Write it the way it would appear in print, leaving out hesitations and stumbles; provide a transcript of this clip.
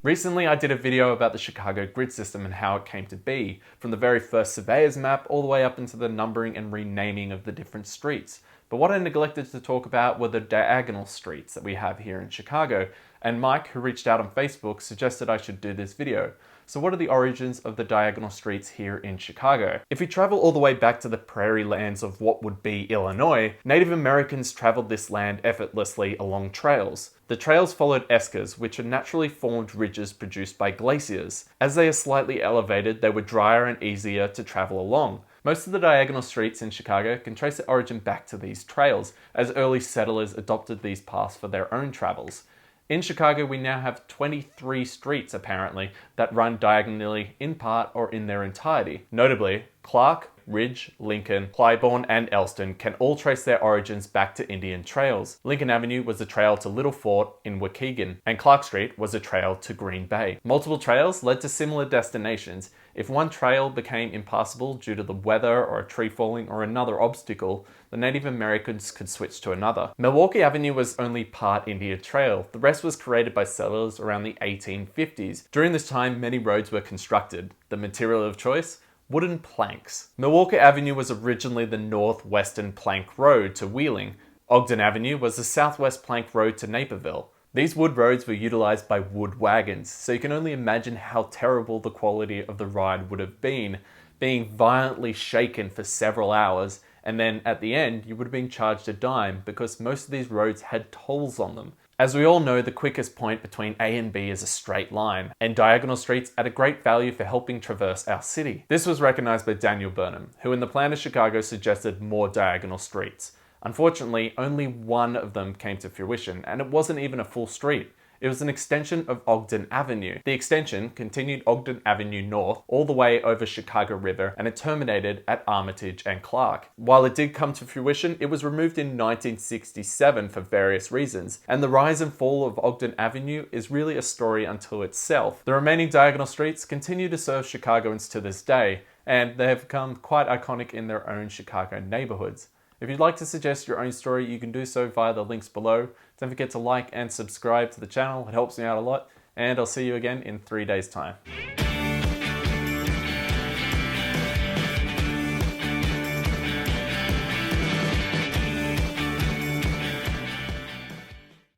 Recently, I did a video about the Chicago grid system and how it came to be, from the very first surveyor's map all the way up into the numbering and renaming of the different streets. But what I neglected to talk about were the diagonal streets that we have here in Chicago, and Mike, who reached out on Facebook, suggested I should do this video. So what are the origins of the diagonal streets here in Chicago? If we travel all the way back to the prairie lands of what would be Illinois, Native Americans traveled this land effortlessly along trails. The trails followed eskers, which are naturally formed ridges produced by glaciers. As they are slightly elevated, they were drier and easier to travel along. Most of the diagonal streets in Chicago can trace their origin back to these trails, as early settlers adopted these paths for their own travels. In Chicago, we now have 23 streets, apparently, that run diagonally in part or in their entirety. Notably, Clark, Ridge, Lincoln, Claiborne, and Elston can all trace their origins back to Indian trails. Lincoln Avenue was a trail to Little Fort in Waukegan, and Clark Street was a trail to Green Bay. Multiple trails led to similar destinations. If one trail became impassable due to the weather or a tree falling or another obstacle, the Native Americans could switch to another. Milwaukee Avenue was only part Indian Trail. The rest was created by settlers around the 1850s. During this time, many roads were constructed. The material of choice? Wooden planks. Milwaukee Avenue was originally the northwestern plank road to Wheeling. Ogden Avenue was the southwest plank road to Naperville. These wood roads were utilized by wood wagons, so you can only imagine how terrible the quality of the ride would have been, being violently shaken for several hours, and then at the end you would have been charged a dime because most of these roads had tolls on them. As we all know, the quickest point between A and B is a straight line, and diagonal streets add a great value for helping traverse our city. This was recognized by Daniel Burnham, who in the plan of Chicago suggested more diagonal streets. Unfortunately, only one of them came to fruition, and it wasn't even a full street. It was an extension of Ogden Avenue. The extension continued Ogden Avenue north all the way over Chicago River, and it terminated at Armitage and Clark. While it did come to fruition, it was removed in 1967 for various reasons, and the rise and fall of Ogden Avenue is really a story unto itself. The remaining diagonal streets continue to serve Chicagoans to this day, and they have become quite iconic in their own Chicago neighborhoods. If you'd like to suggest your own story, you can do so via the links below. Don't forget to like and subscribe to the channel, it helps me out a lot, and I'll see you again in 3 days' time.